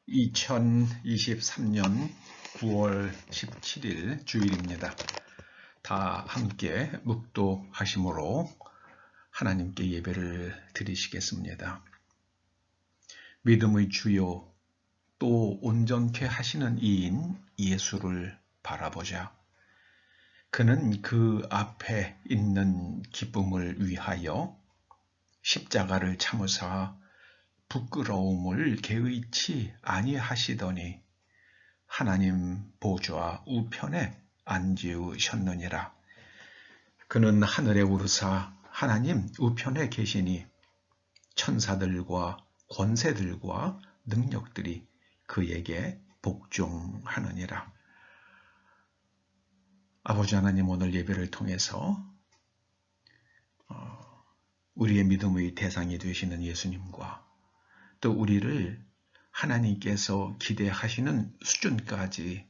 2023년 9월 17일 주일입니다. 다 함께 묵도하심으로 하나님께 예배를 드리시겠습니다. 믿음의 주요 또 온전케 하시는 이인 예수를 바라보자. 그는 그 앞에 있는 기쁨을 위하여 십자가를 참으사 부끄러움을 개의치 아니하시더니 하나님 보좌 우편에 앉으셨느니라. 그는 하늘에 오르사 하나님 우편에 계시니 천사들과 권세들과 능력들이 그에게 복종하느니라. 아버지 하나님, 오늘 예배를 통해서 우리의 믿음의 대상이 되시는 예수님과 또 우리를 하나님께서 기대하시는 수준까지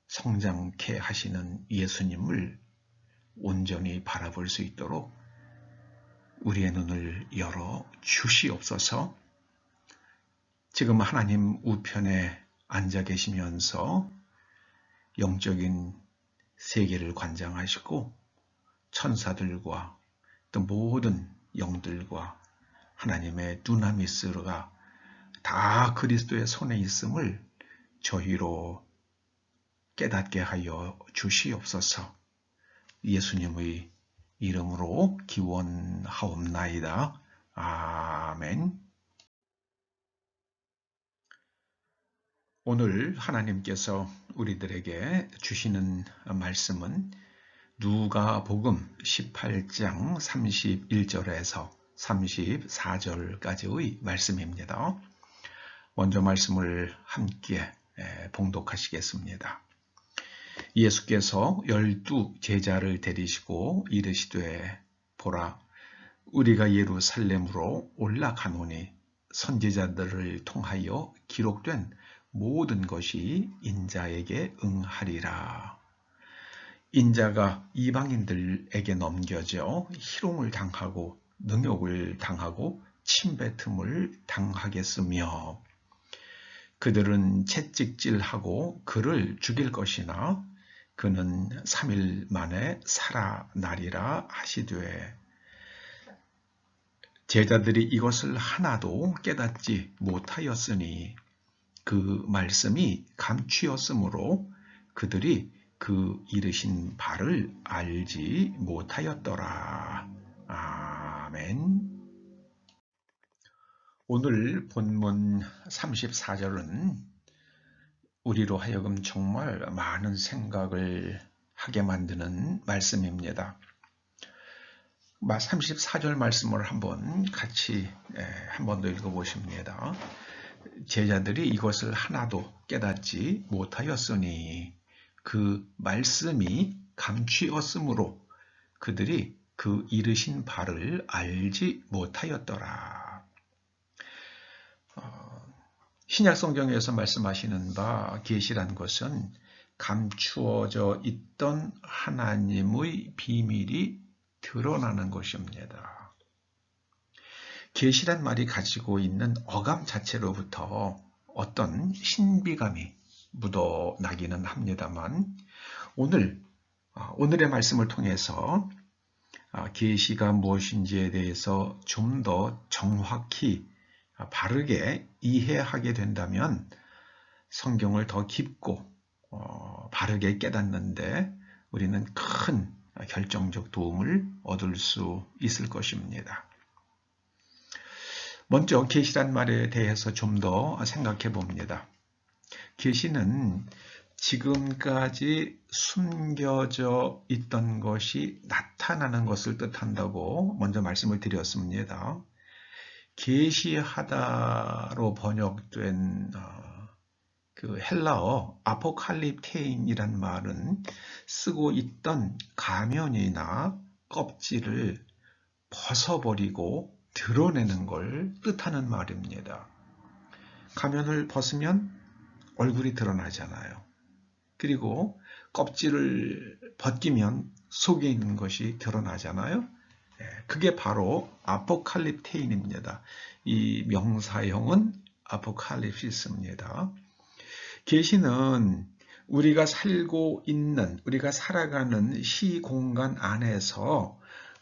성장케 하시는 예수님을 온전히 바라볼 수 있도록 우리의 눈을 열어 주시옵소서. 지금 하나님 우편에 앉아 계시면서 영적인 세계를 관장하시고 천사들과 또 모든 영들과 하나님의 두나미스가 다 그리스도의 손에 있음을 저희로 깨닫게 하여 주시옵소서. 예수님의 이름으로 기원하옵나이다. 아멘. 오늘 하나님께서 우리들에게 주시는 말씀은 누가복음 18장 31절에서 34절까지의 말씀입니다. 먼저 말씀을 함께 봉독하시겠습니다. 예수께서 12 제자를 데리시고 이르시되 보라, 우리가 예루살렘으로 올라가노니 선지자들을 통하여 기록된 모든 것이 인자에게 응하리라. 인자가 이방인들에게 넘겨져 희롱을 당하고 능욕을 당하고 침뱉음을 당하겠으며 그들은 채찍질하고 그를 죽일 것이나 그는 3일 만에 살아나리라 하시되 제자들이 이것을 하나도 깨닫지 못하였으니 그 말씀이 감추었으므로 그들이 그 이르신 바를 알지 못하였더라. 아멘. 오늘 본문 34절은 우리로 하여금 정말 많은 생각을 하게 만드는 말씀입니다. 34절 말씀을 한번 같이 한 번 더 읽어보십니다. 제자들이 이것을 하나도 깨닫지 못하였으니 그 말씀이 감추었으므로 그들이 그 이르신 바를 알지 못하였더라. 신약 성경에서 말씀하시는 바 계시란 것은 감추어져 있던 하나님의 비밀이 드러나는 것입니다. 계시란 말이 가지고 있는 어감 자체로부터 어떤 신비감이 묻어나기는 합니다만 오늘의 말씀을 통해서 계시가 무엇인지에 대해서 좀 더 정확히 바르게 이해하게 된다면 성경을 더 깊고 바르게 깨닫는데 우리는 큰 결정적 도움을 얻을 수 있을 것입니다. 먼저 계시란 말에 대해서 좀 더 생각해 봅니다. 계시는 지금까지 숨겨져 있던 것이 나타나는 것을 뜻한다고 먼저 말씀을 드렸습니다. 계시하다로 번역된 그 헬라어 아포칼립테인이란 말은 쓰고 있던 가면이나 껍질을 벗어버리고 드러내는 걸 뜻하는 말입니다. 가면을 벗으면 얼굴이 드러나잖아요. 그리고 껍질을 벗기면 속에 있는 것이 드러나잖아요. 그게 바로 아포칼립테인입니다. 이 명사형은 아포칼립시스입니다. 계시는 우리가 살고 있는, 우리가 살아가는 시공간 안에서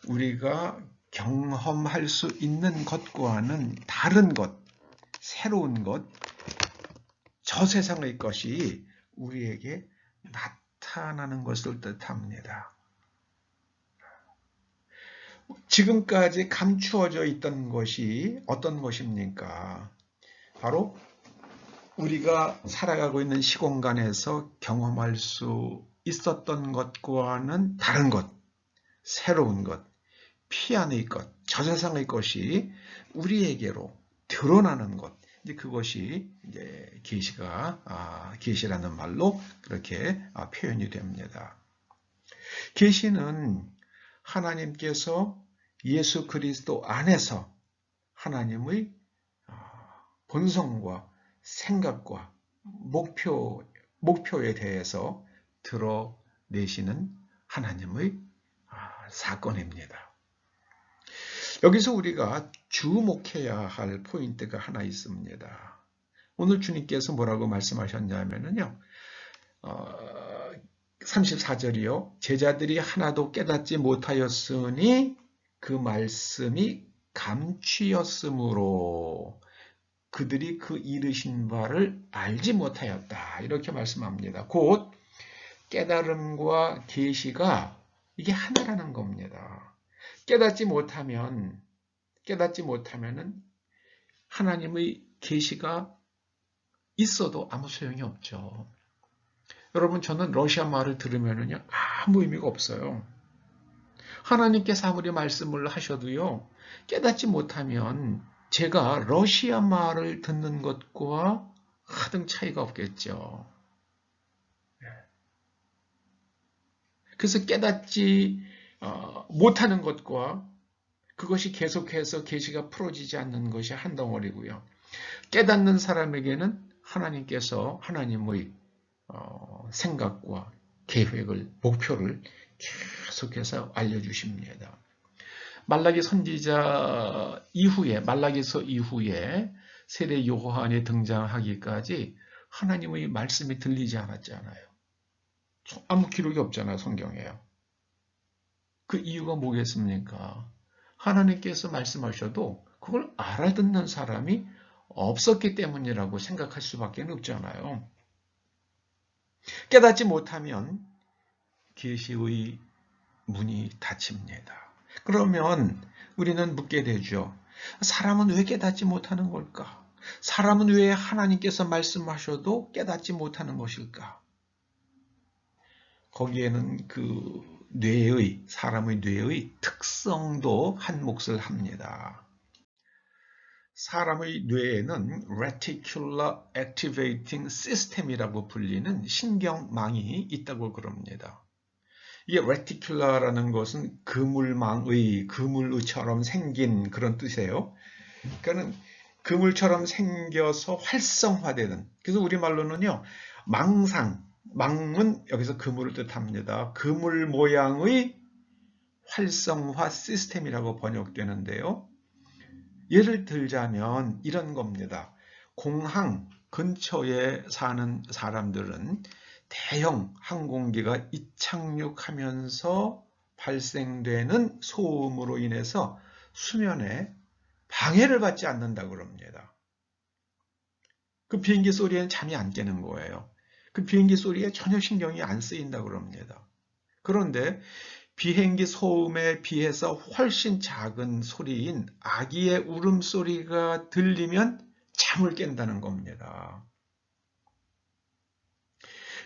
우리가 경험할 수 있는 것과는 다른 것, 새로운 것, 저 세상의 것이 우리에게 나타나는 것을 뜻합니다. 지금까지 감추어져 있던 것이 어떤 것입니까? 바로 우리가 살아가고 있는 시공간에서 경험할 수 있었던 것과는 다른 것, 새로운 것, 피안의 것, 저세상의 것이 우리에게로 드러나는 것. 이제 그것이 이제 계시라는 말로 그렇게 표현이 됩니다. 계시는 하나님께서 예수 그리스도 안에서 하나님의 본성과 생각과 목표에 대해서 드러내시는 하나님의 사건입니다. 여기서 우리가 주목해야 할 포인트가 하나 있습니다. 오늘 주님께서 뭐라고 말씀하셨냐면요. 34절이요. 제자들이 하나도 깨닫지 못하였으니 그 말씀이 감추였으므로 그들이 그 이르신 바를 알지 못하였다. 이렇게 말씀합니다. 곧 깨달음과 계시가 이게 하나라는 겁니다. 깨닫지 못하면은 하나님의 계시가 있어도 아무 소용이 없죠. 여러분, 저는 러시아 말을 들으면은요 아무 의미가 없어요. 하나님께서 아무리 말씀을 하셔도요 깨닫지 못하면 제가 러시아 말을 듣는 것과 하등 차이가 없겠죠. 그래서 깨닫지 못하는 것과 그것이 계속해서 계시가 풀어지지 않는 것이 한 덩어리고요. 깨닫는 사람에게는 하나님께서 하나님의 생각과 계획을, 목표를 계속해서 알려주십니다. 말라기 선지자 이후에, 말라기서 이후에 세례 요한이 등장하기까지 하나님의 말씀이 들리지 않았잖아요. 아무 기록이 없잖아요, 성경에요. 그 이유가 뭐겠습니까? 하나님께서 말씀하셔도 그걸 알아듣는 사람이 없었기 때문이라고 생각할 수밖에 없잖아요. 깨닫지 못하면 계시의 문이 닫힙니다. 그러면 우리는 묻게 되죠. 사람은 왜 깨닫지 못하는 걸까? 사람은 왜 하나님께서 말씀하셔도 깨닫지 못하는 것일까? 거기에는 사람의 뇌의 특성도 한 몫을 합니다. 사람의 뇌에는 Reticular Activating System이라고 불리는 신경망이 있다고 그럽니다. 이게 reticular라는 것은 그물처럼 생긴 그런 뜻이에요. 그러니까 그물처럼 생겨서 활성화되는, 그래서 우리말로는요, 망은 여기서 그물을 뜻합니다. 그물 모양의 활성화 시스템이라고 번역되는데요. 예를 들자면 이런 겁니다. 공항 근처에 사는 사람들은 대형 항공기가 이착륙하면서 발생되는 소음으로 인해서 수면에 방해를 받지 않는다고 그럽니다. 그 비행기 소리에는 잠이 안 깨는 거예요. 그 비행기 소리에 전혀 신경이 안 쓰인다고 그럽니다. 그런데 비행기 소음에 비해서 훨씬 작은 소리인 아기의 울음소리가 들리면 잠을 깬다는 겁니다.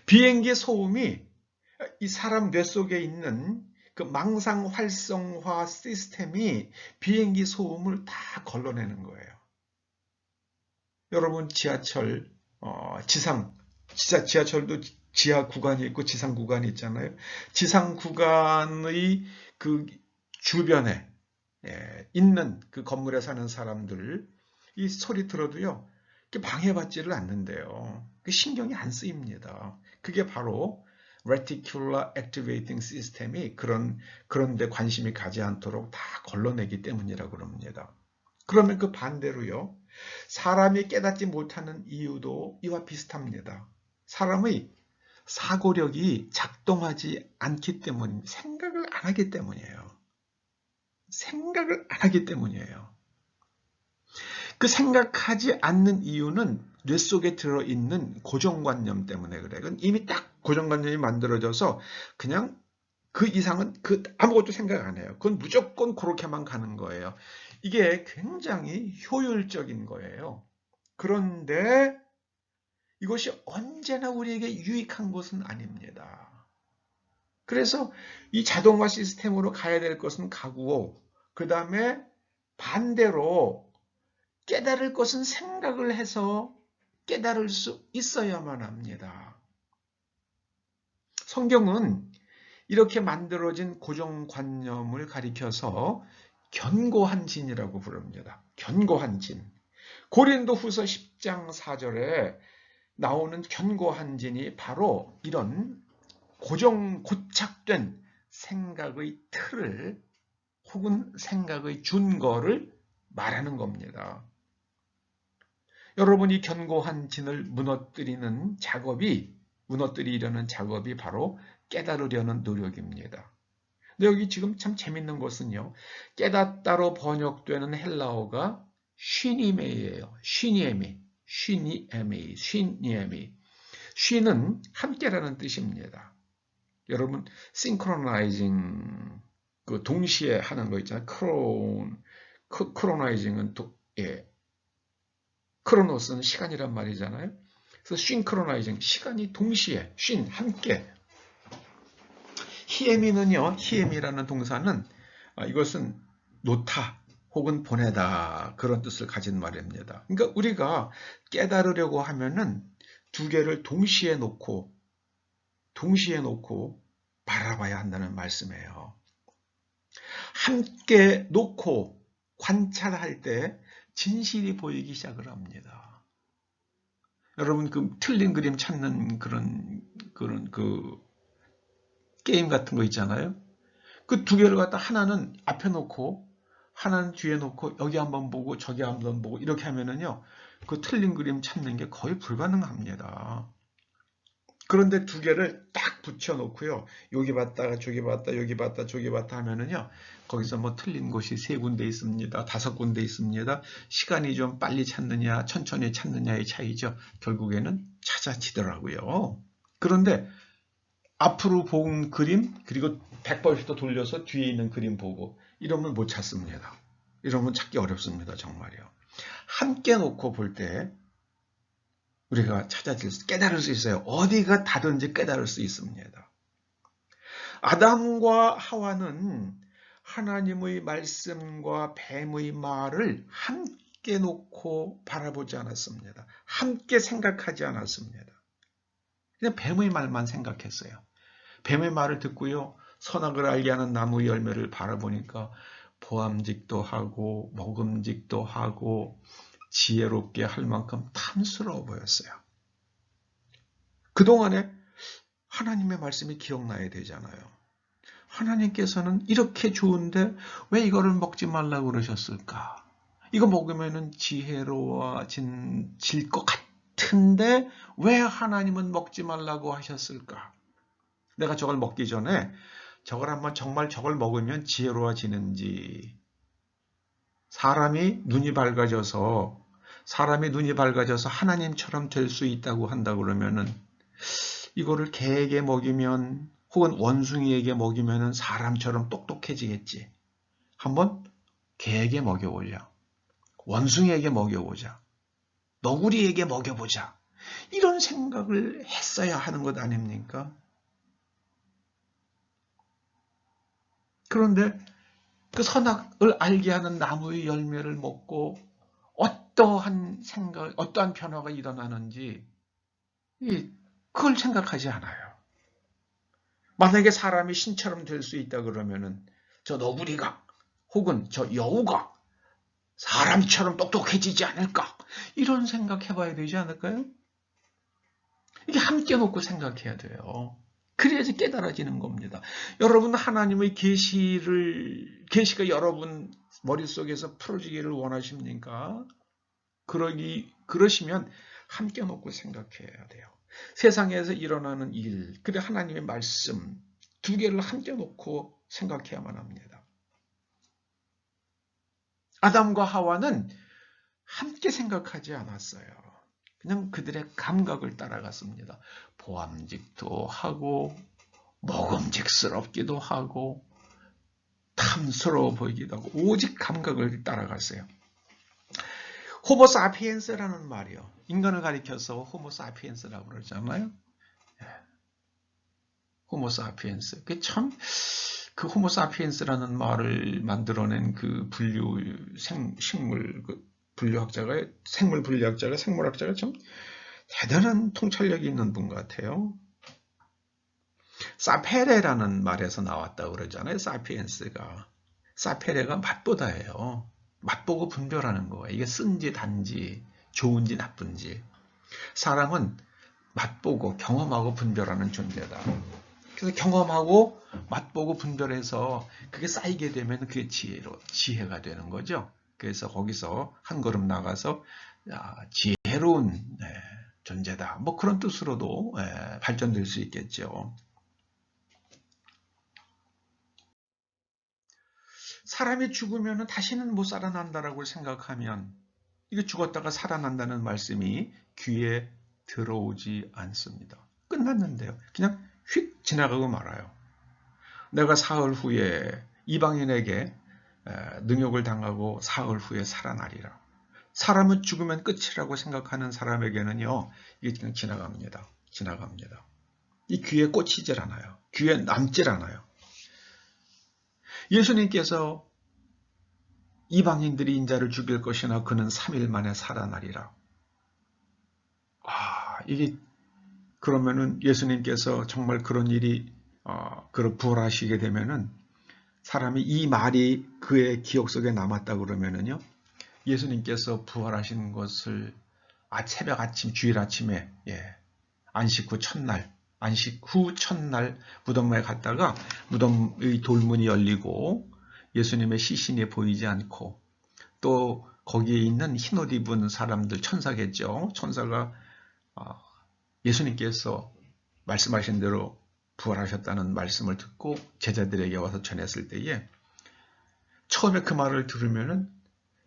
비행기 소음이 이 사람 뇌 속에 있는 그 망상 활성화 시스템이 비행기 소음을 다 걸러내는 거예요. 여러분, 지하철, 지하철도 지하 구간이 있고 지상 구간이 있잖아요. 지상 구간의 그 주변에 있는 그 건물에 사는 사람들, 이 소리 들어도요, 방해받지를 않는데요. 신경이 안 쓰입니다. 그게 바로 Reticular Activating System이 그런 데 관심이 가지 않도록 다 걸러내기 때문이라고 그럽니다. 그러면 그 반대로요, 사람이 깨닫지 못하는 이유도 이와 비슷합니다. 사람의 사고력이 작동하지 않기 때문, 생각을 안 하기 때문이에요. 생각을 안 하기 때문이에요. 그 생각하지 않는 이유는 뇌 속에 들어있는 고정관념 때문에 그래. 그건 이미 딱 고정관념이 만들어져서 그냥 그 이상은 아무것도 생각 안 해요. 그건 무조건 그렇게만 가는 거예요. 이게 굉장히 효율적인 거예요. 그런데 이것이 언제나 우리에게 유익한 것은 아닙니다. 그래서 이 자동화 시스템으로 가야 될 것은 가고, 그 다음에 반대로 깨달을 것은 생각을 해서 깨달을 수 있어야만 합니다. 성경은 이렇게 만들어진 고정관념을 가리켜서 견고한 진이라고 부릅니다. 견고한 진. 고린도후서 10장 4절에 나오는 견고한 진이 바로 이런 고착된 생각의 틀을 혹은 생각의 준거를 말하는 겁니다. 여러분이 견고한 진을 무너뜨리려는 작업이 바로 깨달으려는 노력입니다. 근데 여기 지금 참 재밌는 것은요. 깨닫다로 번역되는 헬라어가 쉬니메이예요. 쉬니에미. 쉬는 함께라는 뜻입니다. 여러분 싱크로나이징 그 동시에 하는 거 있잖아요. 크로나이징은 크로노스는 시간이란 말이잖아요. 그래서 싱크로나이징 시간이 동시에 함께. 히에미라는 동사는 이것은 놓다 혹은 보내다 그런 뜻을 가진 말입니다. 그러니까 우리가 깨달으려고 하면은 두 개를 동시에 놓고 바라봐야 한다는 말씀이에요. 함께 놓고 관찰할 때 진실이 보이기 시작을 합니다. 여러분 그 틀린 그림 찾는 그런 그 게임 같은 거 있잖아요. 그 두 개를 갖다 하나는 앞에 놓고 하나는 뒤에 놓고 여기 한번 보고 저기 한번 보고 이렇게 하면은요. 그 틀린 그림 찾는 게 거의 불가능합니다. 그런데 두 개를 딱 붙여 놓고요. 여기 봤다가 저기 봤다, 여기 봤다, 저기 봤다 하면은요. 거기서 뭐 틀린 곳이 3군데 있습니다. 5군데 있습니다. 시간이 좀 빨리 찾느냐, 천천히 찾느냐의 차이죠. 결국에는 찾아지더라고요. 그런데 앞으로 본 그림, 그리고 100번씩 더 돌려서 뒤에 있는 그림 보고 이러면 못 찾습니다. 이러면 찾기 어렵습니다. 정말요. 함께 놓고 볼 때 우리가 깨달을 수 있어요. 어디가 다든지 깨달을 수 있습니다. 아담과 하와는 하나님의 말씀과 뱀의 말을 함께 놓고 바라보지 않았습니다. 함께 생각하지 않았습니다. 그냥 뱀의 말만 생각했어요. 뱀의 말을 듣고요. 선악을 알게 하는 나무의 열매를 바라보니까 보암직도 하고 먹음직도 하고 지혜롭게 할 만큼 탐스러워 보였어요. 그동안에 하나님의 말씀이 기억나야 되잖아요. 하나님께서는 이렇게 좋은데 왜 이거를 먹지 말라고 그러셨을까? 이거 먹으면 지혜로워질 것 같은데 왜 하나님은 먹지 말라고 하셨을까? 내가 저걸 먹기 전에 정말 저걸 먹으면 지혜로워지는지 사람이 눈이 밝아져서 하나님처럼 될 수 있다고 한다 그러면은 이거를 개에게 먹이면 혹은 원숭이에게 먹이면 사람처럼 똑똑해지겠지. 한번 개에게 먹여보자. 원숭이에게 먹여보자. 너구리에게 먹여보자. 이런 생각을 했어야 하는 것 아닙니까? 그런데 그 선악을 알게 하는 나무의 열매를 먹고 어떠한 변화가 일어나는지 그걸 생각하지 않아요. 만약에 사람이 신처럼 될 수 있다 그러면은 저 너구리가 혹은 저 여우가 사람처럼 똑똑해지지 않을까? 이런 생각해봐야 되지 않을까요? 이게 함께 놓고 생각해야 돼요. 그래야지 깨달아지는 겁니다. 여러분 하나님의 계시가 여러분 머릿속에서 풀어지기를 원하십니까? 그러시면 함께 놓고 생각해야 돼요. 세상에서 일어나는 일, 그래 하나님의 말씀 두 개를 함께 놓고 생각해야만 합니다. 아담과 하와는 함께 생각하지 않았어요. 그냥 그들의 감각을 따라갔습니다. 보암직도 하고 먹음직스럽기도 하고 탐스러워 보이기도 하고 오직 감각을 따라갔어요. 호모사피엔스라는 말이요. 인간을 가리켜서 호모사피엔스라고 그러잖아요. 호모사피엔스. 그 호모사피엔스라는 말을 만들어낸 그 생물 분류학자가 참 대단한 통찰력이 있는 분 같아요. 사페레라는 말에서 나왔다고 그러잖아요. 사피엔스가. 사페레가 맛보다예요. 맛보고 분별하는 거예요. 이게 쓴지 단지, 좋은지 나쁜지. 사람은 맛보고 경험하고 분별하는 존재다. 그래서 경험하고 맛보고 분별해서 그게 쌓이게 되면 그게 지혜가 되는 거죠. 그래서 거기서 한 걸음 나가서 지혜로운 존재다. 뭐 그런 뜻으로도 발전될 수 있겠죠. 사람이 죽으면 다시는 못 살아난다라고 생각하면 이거 죽었다가 살아난다는 말씀이 귀에 들어오지 않습니다. 끝났는데요. 그냥 휙 지나가고 말아요. 내가 사흘 후에 이방인에게 능욕을 당하고 사흘 후에 살아나리라. 사람은 죽으면 끝이라고 생각하는 사람에게는요. 이게 그냥 지나갑니다. 이 귀에 꽂히질 않아요. 귀에 남질 않아요. 예수님께서 이방인들이 인자를 죽일 것이나 그는 3일 만에 살아나리라. 이게 그러면은 예수님께서 정말 그런 일이 부활하시게 되면은 사람이 이 말이 그의 기억 속에 남았다 그러면은요. 예수님께서 부활하신 것을 새벽 아침 주일 아침에 안식 후 첫날 무덤에 갔다가 무덤의 돌문이 열리고 예수님의 시신이 보이지 않고 또 거기에 있는 흰옷 입은 사람들 천사겠죠. 천사가 예수님께서 말씀하신 대로 부활하셨다는 말씀을 듣고 제자들에게 와서 전했을 때에 처음에 그 말을 들으면은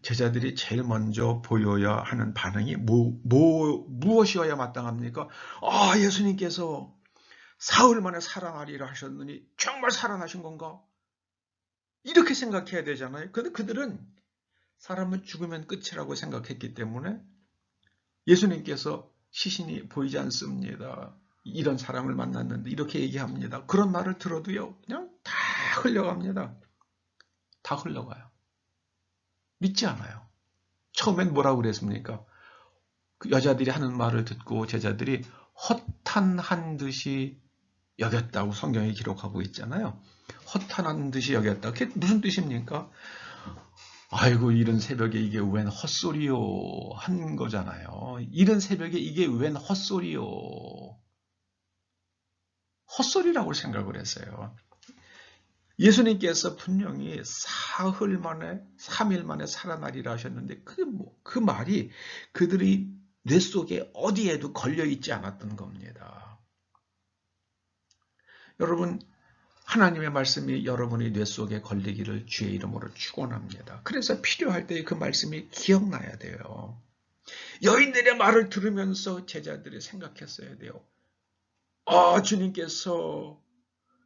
제자들이 제일 먼저 보여야 하는 반응이 무엇이어야 마땅합니까? 예수님께서 사흘 만에 살아나리라 하셨느니 정말 살아나신 건가? 이렇게 생각해야 되잖아요. 그런데 그들은 사람은 죽으면 끝이라고 생각했기 때문에 예수님께서 시신이 보이지 않습니다. 이런 사람을 만났는데 이렇게 얘기합니다. 그런 말을 들어도요. 그냥 다 흘려갑니다. 다 흘러가요. 믿지 않아요. 처음엔 뭐라고 그랬습니까? 그 여자들이 하는 말을 듣고 제자들이 허탄한 듯이 여겼다고 성경에 기록하고 있잖아요. 허탄한 듯이 여겼다. 그게 무슨 뜻입니까? 아이고 이른 새벽에 이게 웬 헛소리요 한 거잖아요. 이른 새벽에 이게 웬 헛소리요. 헛소리라고 생각을 했어요. 예수님께서 분명히 3일 만에 살아나리라 하셨는데 그 말이 그들의 뇌 속에 어디에도 걸려있지 않았던 겁니다. 여러분 하나님의 말씀이 여러분의 뇌 속에 걸리기를 주의 이름으로 축원합니다. 그래서 필요할 때 그 말씀이 기억나야 돼요. 여인들의 말을 들으면서 제자들이 생각했어야 돼요. 주님께서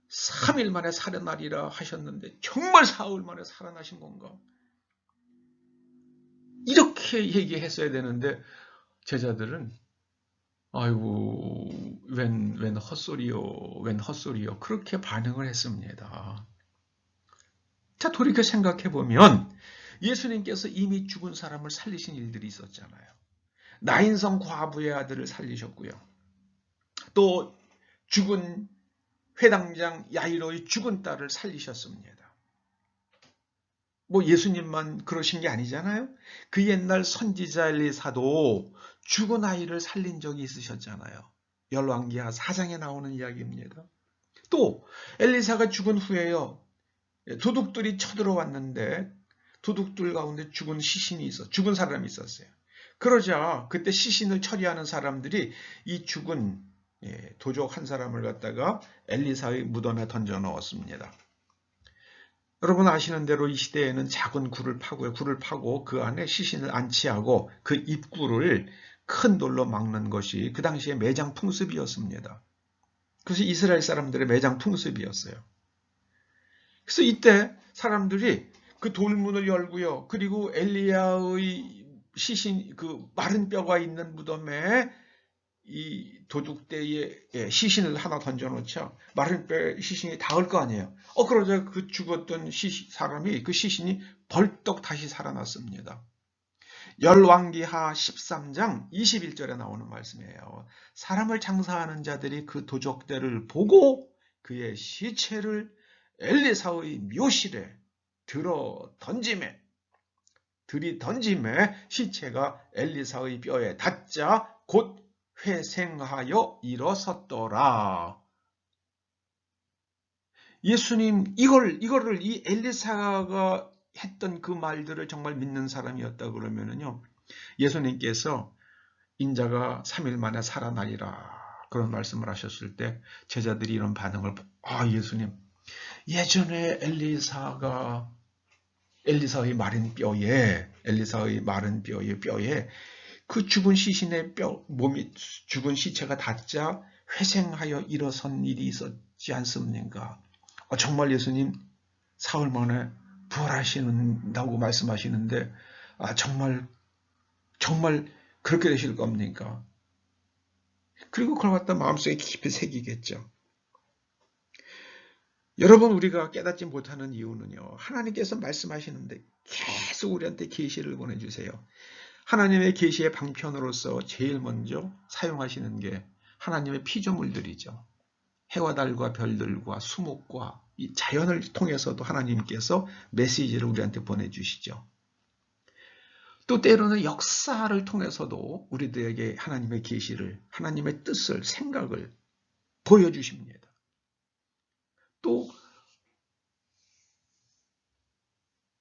3일 만에 살아나리라 하셨는데 정말 4일 만에 살아나신 건가? 이렇게 얘기했어야 되는데 제자들은 아이고 웬 헛소리요 그렇게 반응을 했습니다. 자 돌이켜 생각해보면 예수님께서 이미 죽은 사람을 살리신 일들이 있었잖아요. 나인성 과부의 아들을 살리셨고요. 또 죽은 회당장 야이로의 죽은 딸을 살리셨습니다. 뭐 예수님만 그러신 게 아니잖아요. 그 옛날 선지자 엘리사도 죽은 아이를 살린 적이 있으셨잖아요. 열왕기하 4장에 나오는 이야기입니다. 또 엘리사가 죽은 후에요. 도둑들이 쳐들어왔는데 도둑들 가운데 죽은 사람이 있었어요. 그러자 그때 시신을 처리하는 사람들이 이 죽은 도적 한 사람을 갖다가 엘리사의 무덤에 던져 넣었습니다. 여러분 아시는 대로 이 시대에는 작은 굴을 파고요. 굴을 파고 그 안에 시신을 안치하고 그 입구를 큰 돌로 막는 것이 그 당시의 매장 풍습이었습니다. 그것이 이스라엘 사람들의 매장 풍습이었어요. 그래서 이때 사람들이 그 돌문을 열고요. 그리고 엘리야의 시신, 그 마른 뼈가 있는 무덤에 이 도둑대에 시신을 하나 던져놓자 마른 뼈 시신이 닿을 거 아니에요. 그러자 그 죽었던 사람이 그 시신이 벌떡 다시 살아났습니다. 열왕기하 13장 21절에 나오는 말씀이에요. 사람을 장사하는 자들이 그 도적대를 보고 그의 시체를 엘리사의 묘실에 들이던짐에 시체가 엘리사의 뼈에 닿자 곧 회생하여 일어섰더라. 예수님 이거를 이 엘리사가 했던 그 말들을 정말 믿는 사람이었다 그러면은요, 예수님께서 인자가 3일 만에 살아나리라 그런 말씀을 하셨을 때 제자들이 이런 반응을 예수님, 예전에 엘리사의 마른 뼈에 그 죽은 시신의 몸이 죽은 시체가 닿자 회생하여 일어선 일이 있었지 않습니까? 정말 예수님 사흘 만에 부활하신다고 말씀하시는데 정말 그렇게 되실 겁니까? 그리고 그걸 갖다 마음속에 깊이 새기겠죠. 여러분, 우리가 깨닫지 못하는 이유는요, 하나님께서 말씀하시는데 계속 우리한테 계시를 보내주세요. 하나님의 계시의 방편으로서 제일 먼저 사용하시는 게 하나님의 피조물들이죠. 해와 달과 별들과 수목과 이 자연을 통해서도 하나님께서 메시지를 우리한테 보내주시죠. 또 때로는 역사를 통해서도 우리들에게 하나님의 계시를, 하나님의 뜻을, 생각을 보여주십니다. 또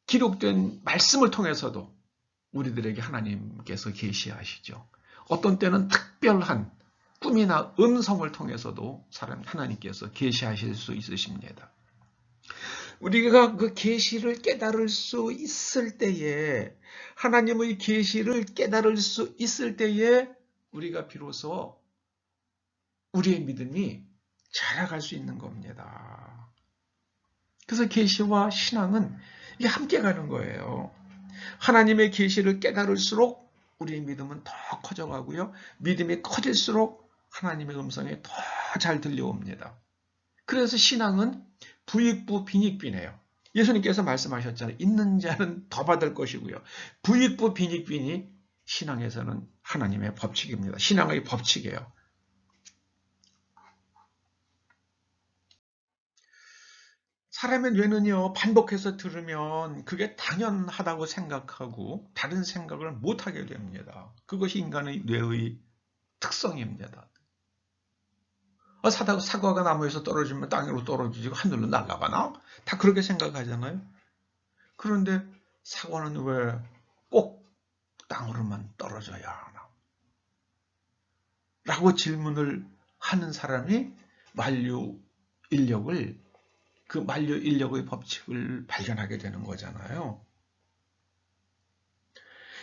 기록된 말씀을 통해서도 우리들에게 하나님께서 계시하시죠. 어떤 때는 특별한 꿈이나 음성을 통해서도 하나님께서 계시하실 수 있으십니다. 우리가 그 계시를 깨달을 수 있을 때에, 하나님의 계시를 깨달을 수 있을 때에 우리가 비로소 우리의 믿음이 자라갈 수 있는 겁니다. 그래서 계시와 신앙은 이게 함께 가는 거예요. 하나님의 계시를 깨달을수록 우리의 믿음은 더 커져가고요. 믿음이 커질수록 하나님의 음성이 더 잘 들려옵니다. 그래서 신앙은 부익부 빈익빈이에요. 예수님께서 말씀하셨잖아요. 있는 자는 더 받을 것이고요. 부익부 빈익빈이 신앙에서는 하나님의 법칙입니다. 신앙의 법칙이에요. 사람의 뇌는요, 반복해서 들으면 그게 당연하다고 생각하고 다른 생각을 못하게 됩니다. 그것이 인간의 뇌의 특성입니다. 사과가 나무에서 떨어지면 땅으로 떨어지고 하늘로 날아가나? 다 그렇게 생각하잖아요. 그런데 사과는 왜 꼭 땅으로만 떨어져야 하나? 라고 질문을 하는 사람이 만류 인력의 법칙을 발견하게 되는 거잖아요.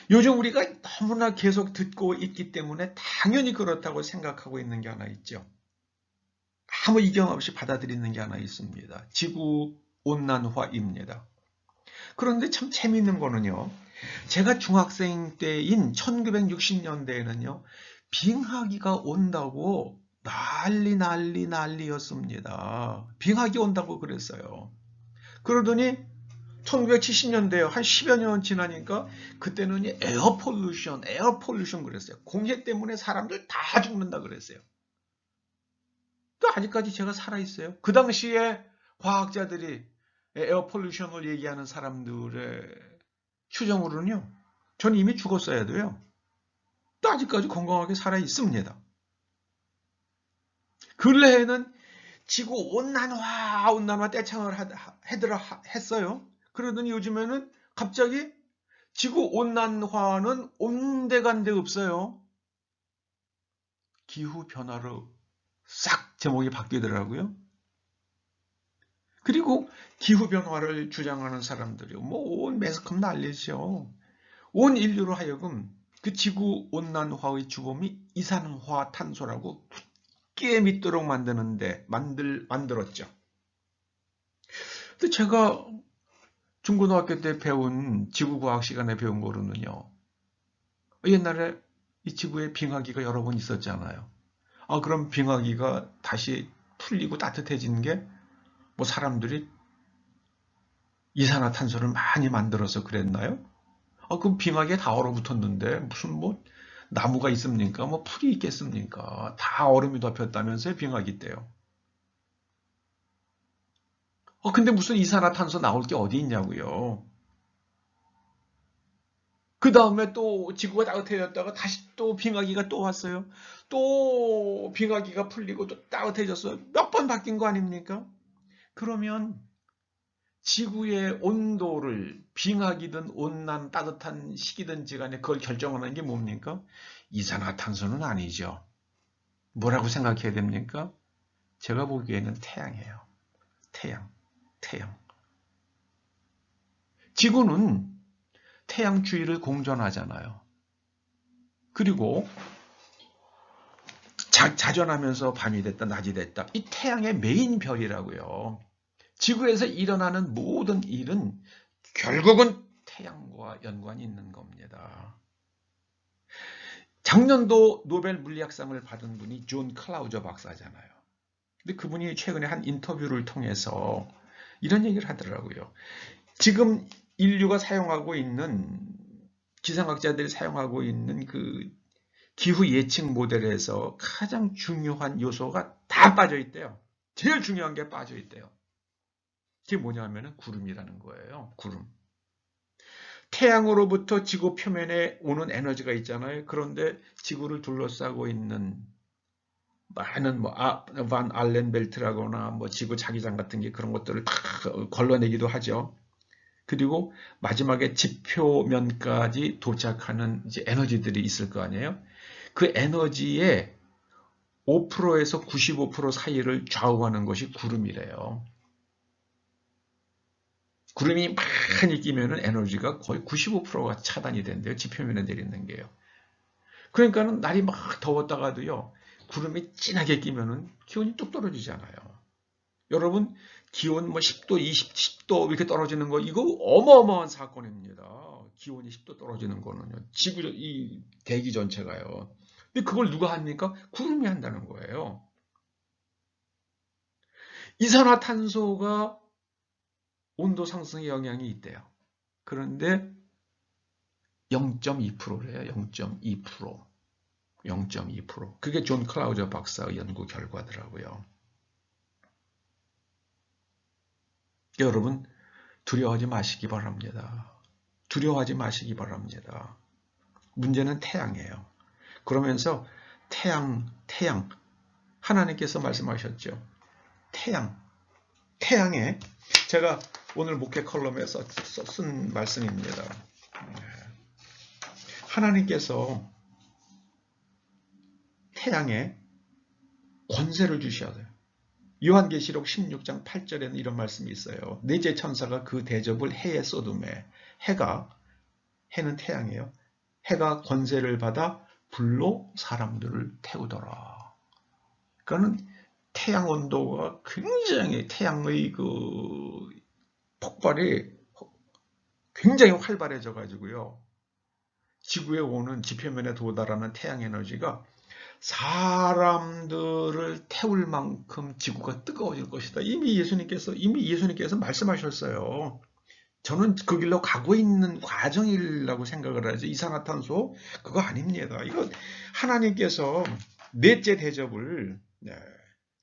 요즘 우리가 너무나 계속 듣고 있기 때문에 당연히 그렇다고 생각하고 있는 게 하나 있죠. 아무 이견 없이 받아들이는 게 하나 있습니다. 지구온난화입니다. 그런데 참 재미있는 거는요, 제가 중학생 때인 1960년대에는요, 빙하기가 온다고 난리였습니다. 빙하기 온다고 그랬어요. 그러더니 1970년대에 한 10여 년 지나니까 그때는 에어 폴루션 그랬어요. 공해 때문에 사람들 다 죽는다 그랬어요. 또 아직까지 제가 살아있어요. 그 당시에 과학자들이 에어 폴루션을 얘기하는 사람들의 추정으로는요, 전 이미 죽었어야 돼요. 또 아직까지 건강하게 살아있습니다. 근래에는 지구 온난화 떼창을 했어요. 그러더니 요즘에는 갑자기 지구 온난화는 온데간데 없어요. 기후 변화로 싹 제목이 바뀌더라고요. 그리고 기후 변화를 주장하는 사람들이 온 매스컴 난리죠. 온 인류로 하여금 그 지구 온난화의 주범이 이산화탄소라고 굳게 믿도록 만들었죠. 근데 제가 중고등학교 때 배운 지구과학 시간에 배운 거로는요. 옛날에 이 지구에 빙하기가 여러 번 있었잖아요. 그럼 빙하기가 다시 풀리고 따뜻해지는 게 뭐 사람들이 이산화탄소를 많이 만들어서 그랬나요? 그럼 빙하기에 다 얼어붙었는데 무슨 뭐 나무가 있습니까? 뭐 풀이 있겠습니까? 다 얼음이 덮였다면서요, 빙하기 때요. 근데 무슨 이산화탄소 나올 게 어디 있냐고요. 그 다음에 또 지구가 따뜻해졌다가 다시 또 빙하기가 또 왔어요. 또 빙하기가 풀리고 또 따뜻해졌어요. 몇 번 바뀐 거 아닙니까? 그러면 지구의 온도를 빙하기든 온난 따뜻한 시기든지 간에 그걸 결정하는 게 뭡니까? 이산화탄소는 아니죠. 뭐라고 생각해야 됩니까? 제가 보기에는 태양이에요. 태양. 지구는 태양 주위를 공전하잖아요. 그리고 자전하면서 밤이 됐다 낮이 됐다. 이 태양의 메인 별이라고요. 지구에서 일어나는 모든 일은 결국은 태양과 연관이 있는 겁니다. 작년도 노벨 물리학상을 받은 분이 존 클라우저 박사잖아요. 근데 그분이 최근에 한 인터뷰를 통해서 이런 얘기를 하더라고요. 지금 인류가 사용하고 있는, 기상학자들이 사용하고 있는 그 기후 예측 모델에서 가장 중요한 요소가 다 빠져 있대요. 제일 중요한 게 빠져 있대요. 그게 뭐냐면은 구름이라는 거예요. 구름. 태양으로부터 지구 표면에 오는 에너지가 있잖아요. 그런데 지구를 둘러싸고 있는 많은 반 알렌 벨트라거나 뭐 지구 자기장 같은 게 그런 것들을 다 걸러내기도 하죠. 그리고 마지막에 지표면까지 도착하는 이제 에너지들이 있을 거 아니에요. 그 에너지의 5%에서 95% 사이를 좌우하는 것이 구름이래요. 구름이 많이 끼면은 에너지가 거의 95%가 차단이 된대요. 지표면에 내리는 게요. 그러니까는 날이 막 더웠다가도요. 구름이 진하게 끼면은 기온이 뚝 떨어지잖아요. 여러분 기온 뭐 10도, 10도 이렇게 떨어지는 거 이거 어마어마한 사건입니다. 기온이 10도 떨어지는 거는요. 지구 이 대기 전체가요. 근데 그걸 누가 합니까? 구름이 한다는 거예요. 이산화탄소가 온도 상승에 영향이 있대요. 그런데 0.2%래요. 0.2%. 0.2%. 그게 존 클라우저 박사의 연구 결과더라고요. 여러분 두려워하지 마시기 바랍니다. 두려워하지 마시기 바랍니다. 문제는 태양이에요. 그러면서 태양 하나님께서 말씀하셨죠. 태양에 제가 오늘 목회 컬럼에 쓴 말씀입니다. 하나님께서 태양에 권세를 주셔야 돼요. 요한계시록 16장 8절에는 이런 말씀이 있어요. 넷째 천사가 그 대접을 해에 쏟음에 해는 태양이에요. 해가 권세를 받아 불로 사람들을 태우더라. 그러니까 태양 온도가 굉장히 태양의 그 폭발이 굉장히 활발해져 가지고요. 지구에 오는 지표면에 도달하는 태양 에너지가 사람들을 태울 만큼 지구가 뜨거워질 것이다. 이미 예수님께서 말씀하셨어요. 저는 그 길로 가고 있는 과정이라고 생각을 하지 이산화탄소 그거 아닙니다. 이거 하나님께서 넷째 대접을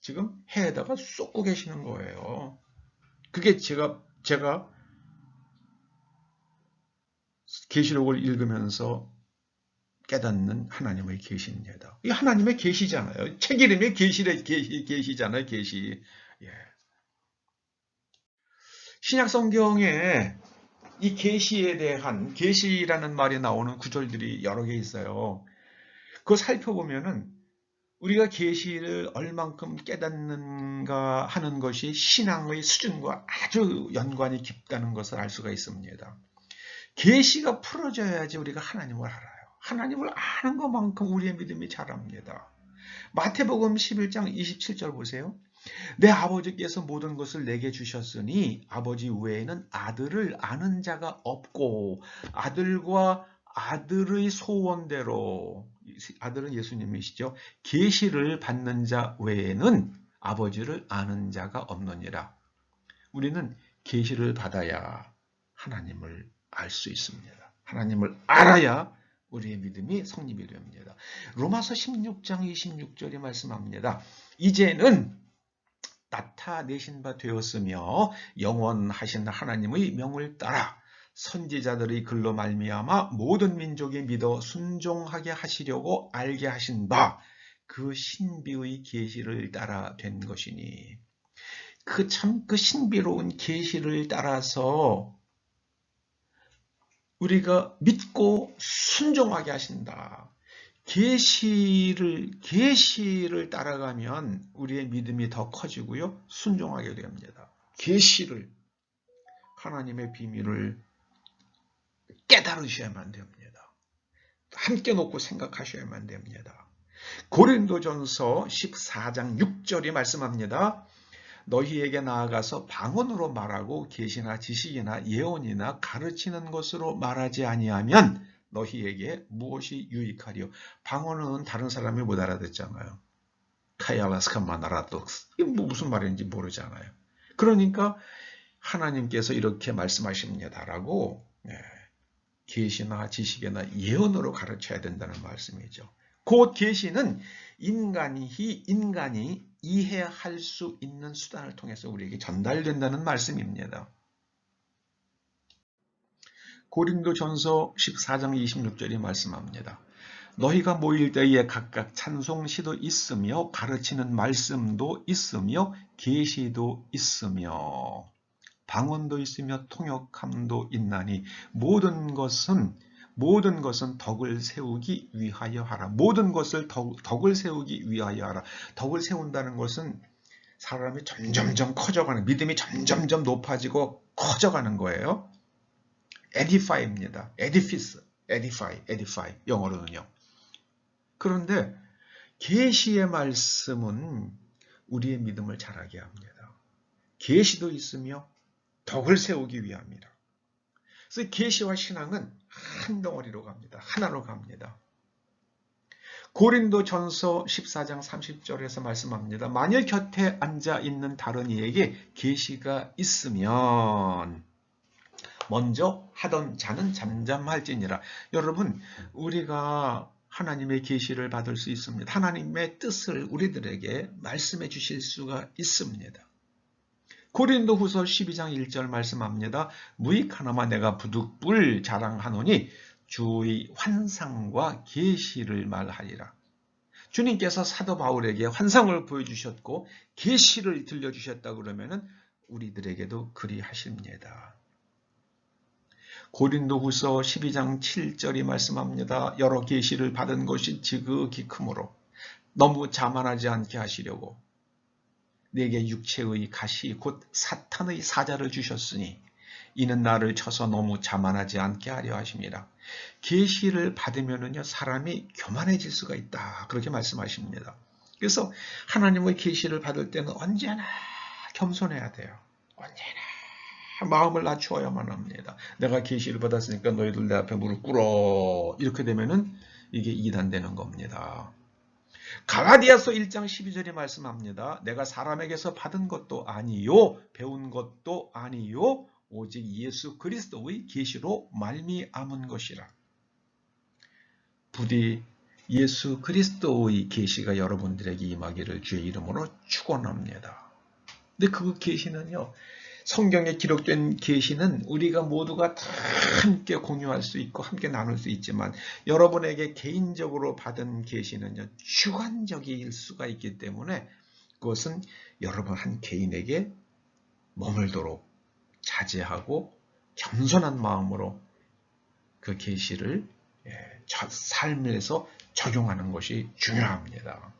지금 해에다가 쏟고 계시는 거예요. 그게 제가 계시록을 읽으면서 깨닫는 하나님의 계시입니다. 이 하나님의 계시잖아요. 책 이름이 계시잖아요. 계시. 예. 신약 성경에 이 계시에 대한 계시라는 말이 나오는 구절들이 여러 개 있어요. 그거 살펴보면은 우리가 계시를 얼만큼 깨닫는가 하는 것이 신앙의 수준과 아주 연관이 깊다는 것을 알 수가 있습니다. 계시가 풀어져야지 우리가 하나님을 알아요. 하나님을 아는 것만큼 우리의 믿음이 자랍니다. 마태복음 11장 27절 보세요. 내 아버지께서 모든 것을 내게 주셨으니 아버지 외에는 아들을 아는 자가 없고 아들과 아들의 소원대로, 아들은 예수님이시죠. 계시를 받는 자 외에는 아버지를 아는 자가 없느니라. 우리는 계시를 받아야 하나님을 알 수 있습니다. 하나님을 알아야 우리의 믿음이 성립이 됩니다. 로마서 16장 26절이 말씀합니다. 이제는 나타내신 바 되었으며 영원하신 하나님의 명을 따라 선지자들의 글로 말미암아 모든 민족이 믿어 순종하게 하시려고 알게 하신 바 그 신비의 계시를 따라 된 것이니, 그 신비로운 계시를 따라서 우리가 믿고 순종하게 하신다. 계시를 따라가면 우리의 믿음이 더 커지고요, 순종하게 됩니다. 계시를, 하나님의 비밀을 깨달으셔야만 됩니다. 함께 놓고 생각하셔야만 됩니다. 고린도전서 14장 6절이 말씀합니다. 너희에게 나아가서 방언으로 말하고 계시나 지식이나 예언이나 가르치는 것으로 말하지 아니하면 너희에게 무엇이 유익하리요? 방언은 다른 사람이 못 알아듣잖아요. 카이알라스카만 알아도 이게 무슨 말인지 모르잖아요. 그러니까 하나님께서 이렇게 말씀하십니다라고 계시나 지식이나 예언으로 가르쳐야 된다는 말씀이죠. 그 계시는 인간이 이해할 수 있는 수단을 통해서 우리에게 전달된다는 말씀입니다. 고린도전서 14장 26절이 말씀합니다. 너희가 모일 때에 각각 찬송시도 있으며 가르치는 말씀도 있으며 계시도 있으며 방언도 있으며 통역함도 있나니 모든 것은 덕을 세우기 위하여 하라. 모든 것을 덕을 세우기 위하여 하라. 덕을 세운다는 것은 사람이 점점점 커져가는, 믿음이 점점점 높아지고 커져가는 거예요. edify입니다. edify 영어로는요. 그런데 계시의 말씀은 우리의 믿음을 자라게 합니다. 계시도 있으며 덕을 세우기 위함이라. 그래서 계시와 신앙은 한 덩어리로 갑니다. 하나로 갑니다. 고린도전서 14장 30절에서 말씀합니다. 만일 곁에 앉아 있는 다른 이에게 계시가 있으면 먼저 하던 자는 잠잠할지니라. 여러분, 우리가 하나님의 계시를 받을 수 있습니다. 하나님의 뜻을 우리들에게 말씀해 주실 수가 있습니다. 고린도후서 12장 1절 말씀합니다. 무익 하나만 내가 부득불 자랑하노니 주의 환상과 계시를 말하리라. 주님께서 사도 바울에게 환상을 보여주셨고 계시를 들려주셨다 그러면은 우리들에게도 그리 하십니다. 고린도후서 12장 7절이 말씀합니다. 여러 계시를 받은 것이 지극히 크므로 너무 자만하지 않게 하시려고 내게 육체의 가시 곧 사탄의 사자를 주셨으니 이는 나를 쳐서 너무 자만하지 않게 하려 하심이라. 계시를 받으면은요 사람이 교만해질 수가 있다 그렇게 말씀하십니다. 그래서 하나님의 계시를 받을 때는 언제나 겸손해야 돼요. 언제나 마음을 낮추어야만 합니다. 내가 계시를 받았으니까 너희들 내 앞에 무릎 꿇어 이렇게 되면은 이게 이단되는 겁니다. 갈라디아서 1장 12절이 말씀합니다. 내가 사람에게서 받은 것도 아니요 배운 것도 아니요 오직 예수 그리스도의 계시로 말미암은 것이라. 부디 예수 그리스도의 계시가 여러분들에게 임하기를 주의 이름으로 축원합니다. 근데 그 계시는요 성경에 기록된 계시는 우리가 모두가 다 함께 공유할 수 있고 함께 나눌 수 있지만 여러분에게 개인적으로 받은 계시는요 주관적일 수가 있기 때문에 그것은 여러분 한 개인에게 머물도록 자제하고 겸손한 마음으로 그 계시를 삶에서 적용하는 것이 중요합니다.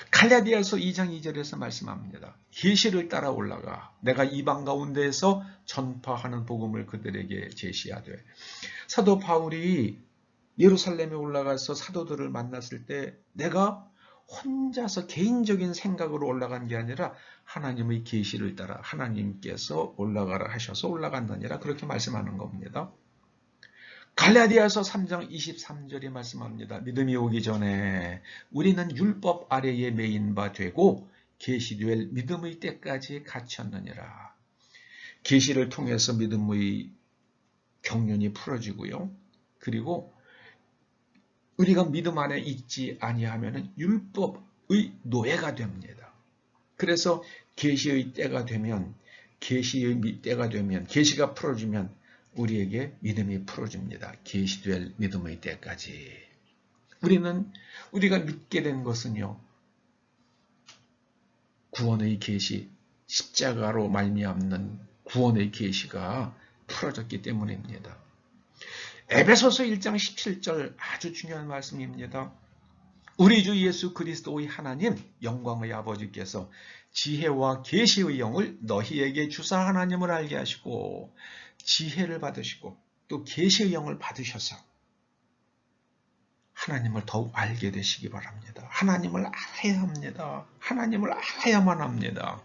갈라디아서 2장 2절에서 말씀합니다. 계시를 따라 올라가 내가 이방 가운데에서 전파하는 복음을 그들에게 제시하되. 사도 바울이 예루살렘에 올라가서 사도들을 만났을 때 내가 혼자서 개인적인 생각으로 올라간 게 아니라 하나님의 계시를 따라 하나님께서 올라가라 하셔서 올라간다니라 그렇게 말씀하는 겁니다. 갈라디아서 3장 23절이 말씀합니다. 믿음이 오기 전에 우리는 율법 아래에 매인 바 되고 계시될 믿음의 때까지 갇혔느니라. 계시를 통해서 믿음의 경륜이 풀어지고요. 그리고 우리가 믿음 안에 있지 아니하면 율법의 노예가 됩니다. 그래서 계시의 때가 되면 계시가 풀어지면 우리에게 믿음이 풀어집니다. 계시될 믿음의 때까지. 우리가 믿게 된 것은요. 구원의 계시, 십자가로 말미암는 구원의 계시가 풀어졌기 때문입니다. 에베소서 1장 17절 아주 중요한 말씀입니다. 우리 주 예수 그리스도의 하나님 영광의 아버지께서 지혜와 계시의 영을 너희에게 주사 하나님을 알게 하시고 지혜를 받으시고 또 계시의 영을 받으셔서 하나님을 더욱 알게 되시기 바랍니다. 하나님을 알아야 합니다. 하나님을 알아야만 합니다.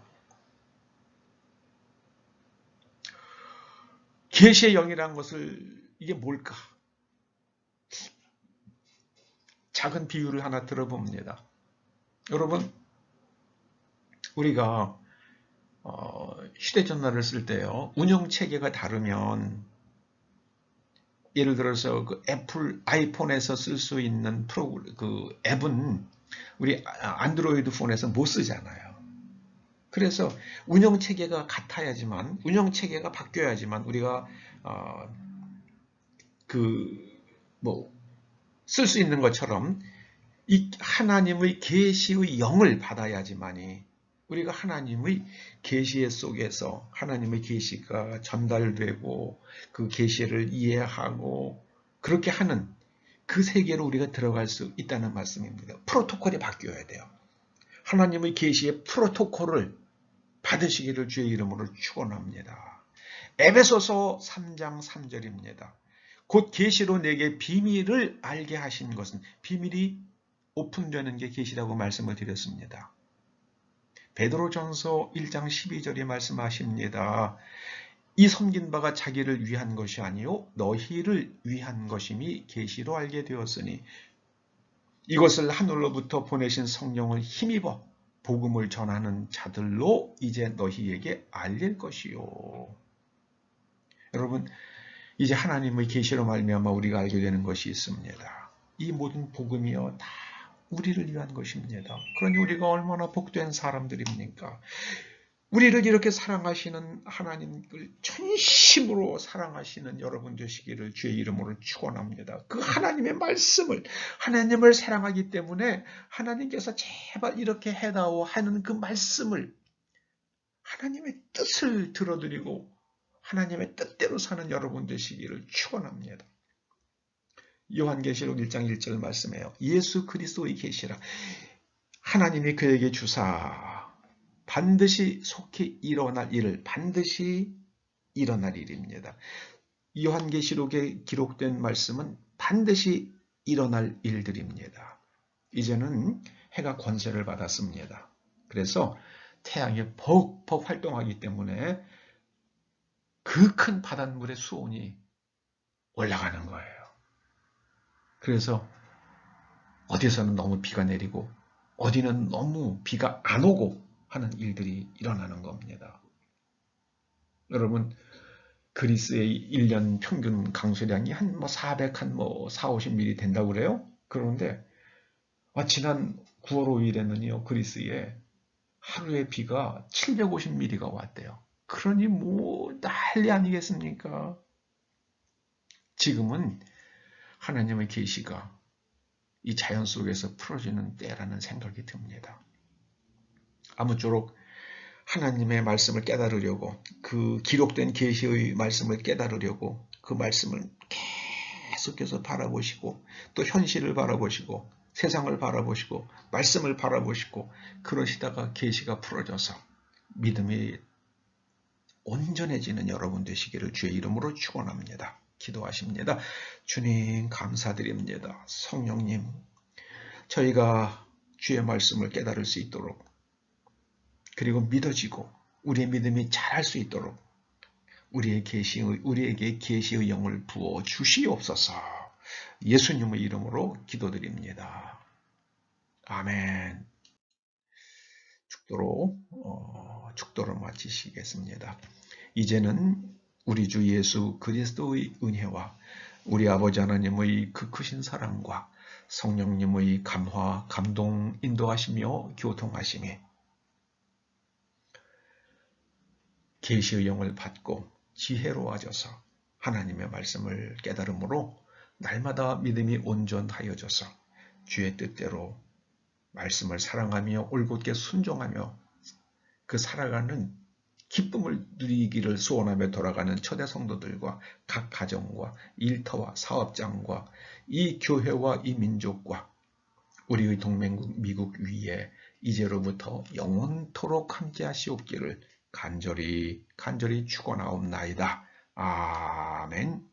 계시의 영이라는 것을 이게 뭘까? 작은 비유를 하나 들어봅니다. 여러분, 우리가 휴대전화를 쓸 때요, 운영체계가 다르면 예를 들어서 그 애플 아이폰에서 쓸 수 있는 그 앱은 우리 안드로이드 폰에서 못 쓰잖아요. 그래서 운영체계가 같아야지만, 운영체계가 바뀌어야지만 우리가 쓸 수 있는 것처럼 이 하나님의 계시의 영을 받아야지만이 우리가 하나님의 계시 속에서 하나님의 계시가 전달되고 그 계시를 이해하고 그렇게 하는 그 세계로 우리가 들어갈 수 있다는 말씀입니다. 프로토콜이 바뀌어야 돼요. 하나님의 계시의 프로토콜을 받으시기를 주의 이름으로 축원합니다. 에베소서 3장 3절입니다. 곧 계시로 내게 비밀을 알게 하신 것은, 비밀이 오픈되는 게 계시라고 말씀을 드렸습니다. 베드로전서 1장 12절이 말씀하십니다. 이 섬긴 바가 자기를 위한 것이 아니요 너희를 위한 것임이 계시로 알게 되었으니 이것을 하늘로부터 보내신 성령을 힘입어 복음을 전하는 자들로 이제 너희에게 알릴 것이요. 여러분, 이제 하나님의 계시로 말미암아 우리가 알게 되는 것이 있습니다. 이 모든 복음이요 다 우리를 위한 것입니다. 그러니 우리가 얼마나 복된 사람들입니까? 우리를 이렇게 사랑하시는 하나님을 전심으로 사랑하시는 여러분 되시기를 주의 이름으로 축원합니다. 그 하나님의 말씀을, 하나님을 사랑하기 때문에 하나님께서 제발 이렇게 해다오 하는 그 말씀을, 하나님의 뜻을 들어드리고 하나님의 뜻대로 사는 여러분 되시기를 축원합니다. 요한계시록 1장 1절 말씀해요. 예수 그리스도의 계시라 하나님이 그에게 주사 반드시 속히 일어날 일을, 반드시 일어날 일입니다. 요한계시록에 기록된 말씀은 반드시 일어날 일들입니다. 이제는 해가 권세를 받았습니다. 그래서 태양이 벅벅 활동하기 때문에 그 큰 바닷물의 수온이 올라가는 거예요. 그래서 어디서는 너무 비가 내리고 어디는 너무 비가 안 오고 하는 일들이 일어나는 겁니다. 여러분, 그리스의 1년 평균 강수량이 한 450mm 된다고 그래요? 그런데 지난 9월 5일에는요, 그리스에 하루에 비가 750mm가 왔대요. 그러니 난리 아니겠습니까? 지금은 하나님의 계시가 이 자연 속에서 풀어지는 때라는 생각이 듭니다. 아무쪼록 하나님의 말씀을 깨달으려고, 그 기록된 계시의 말씀을 깨달으려고 그 말씀을 계속해서 바라보시고, 또 현실을 바라보시고, 세상을 바라보시고, 말씀을 바라보시고, 그러시다가 계시가 풀어져서 믿음이 온전해지는 여러분 되시기를 주의 이름으로 축원합니다. 기도하십니다. 주님 감사드립니다. 성령님, 저희가 주의 말씀을 깨달을 수 있도록, 그리고 믿어지고 우리의 믿음이 자랄 수 있도록 우리에게 계시의 영을 부어 주시옵소서. 예수님의 이름으로 기도드립니다. 아멘. 축도로 마치시겠습니다. 이제는 우리 주 예수 그리스도의 은혜와 우리 아버지 하나님의 그 크신 사랑과 성령님의 감화, 감동, 인도하시며 교통하심이 계시의 영을 받고 지혜로워져서 하나님의 말씀을 깨달음으로 날마다 믿음이 온전하여져서 주의 뜻대로 말씀을 사랑하며 올곧게 순종하며 그 살아가는 기쁨을 누리기를 소원하며 돌아가는 초대 성도들과 각 가정과 일터와 사업장과 이 교회와 이 민족과 우리의 동맹국 미국 위에 이제로부터 영원토록 함께 하시옵기를 간절히 축원하옵나이다. 아멘.